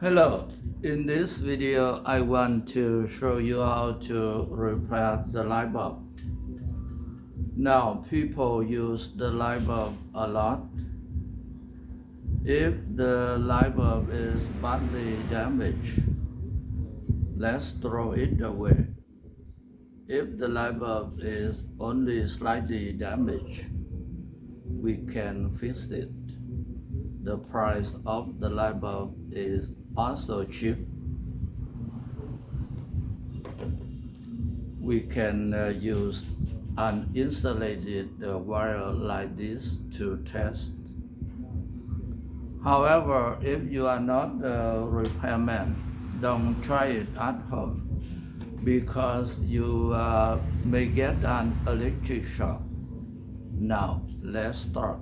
Hello, in this video I want to show you how to repair the light bulb. Now people use the light bulb a lot. If the light bulb is badly damaged, let's throw it away. If the light bulb is only slightly damaged, we can fix it. The price of the light bulb is also cheap. We can use an insulated wire like this to test. However, if you are not a repairman, don't try it at home because you may get an electric shock. Now, let's start.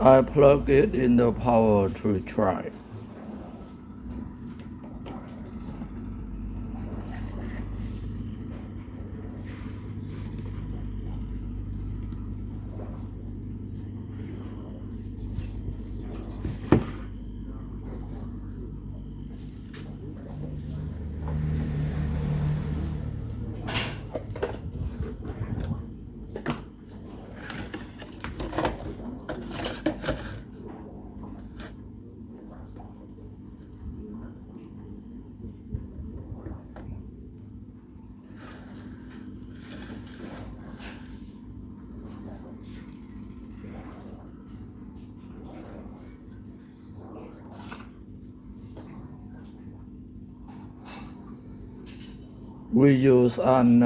I plug it in the power to try. We use an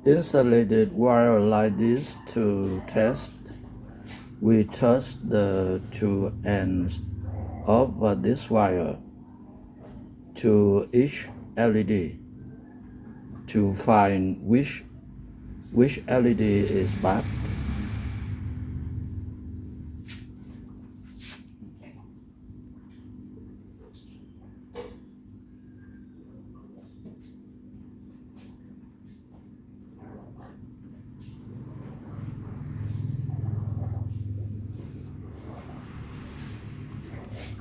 insulated wire like this to test. We touch the two ends of this wire to each LED to find which LED is bad.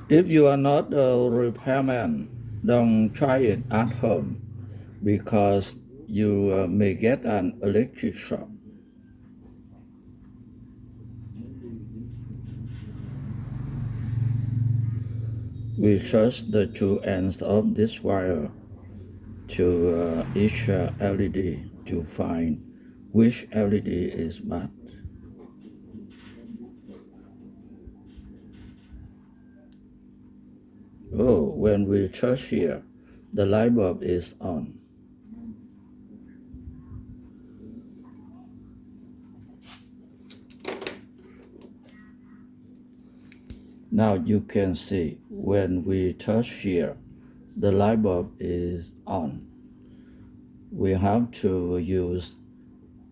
If you are not a repairman, don't try it at home because you may get an electric shock. We touch the two ends of this wire to each LED to find which LED is bad. Oh, when we touch here, the light bulb is on. Now you can see when we touch here, the light bulb is on. We have to use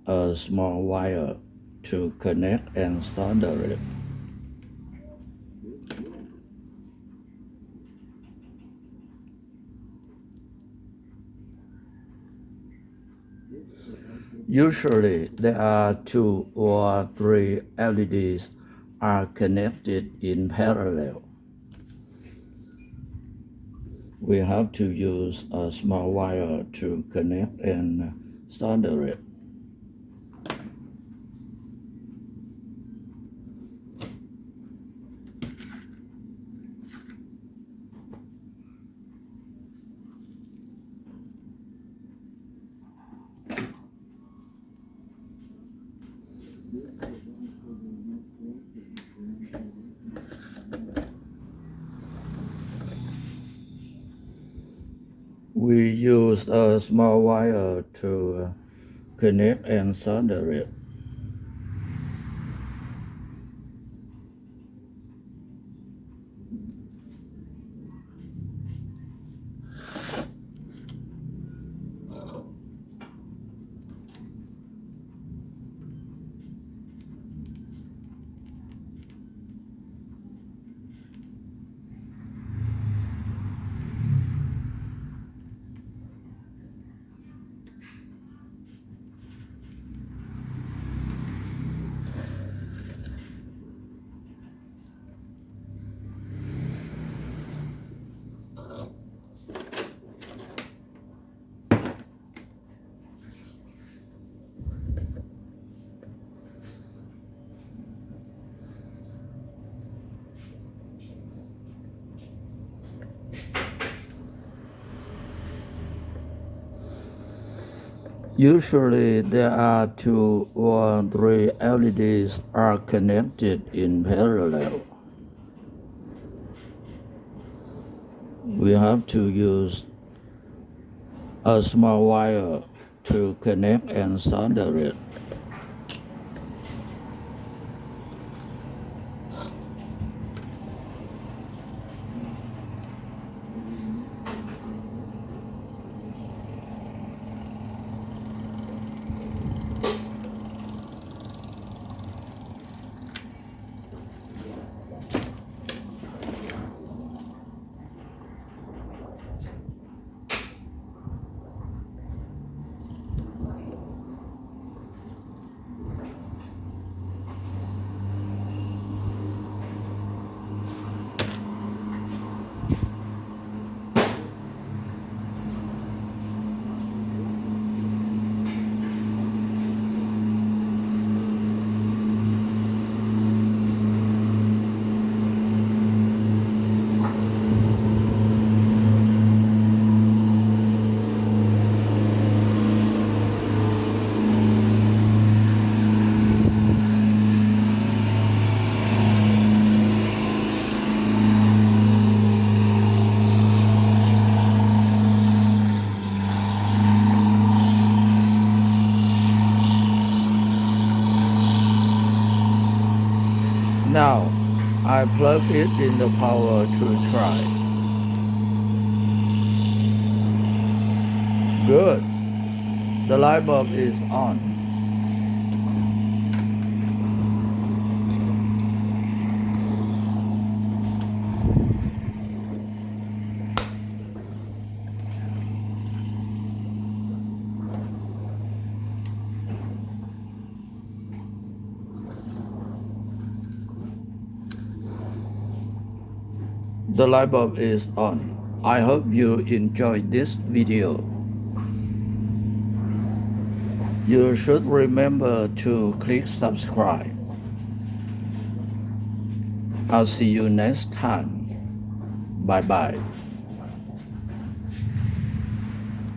a small wire to connect and solder it. Usually there are 2 or 3 LEDs are connected in parallel. We have to use a small wire to connect and solder it. We use a small wire to connect and solder it. Usually there are 2 or 3 LEDs are connected in parallel. We have to use a small wire to connect and solder it. Now, I plug it in the power to try. Good. The light bulb is on. The light bulb is on. I hope you enjoyed this video. You should remember to click subscribe. I'll see you next time. Bye bye.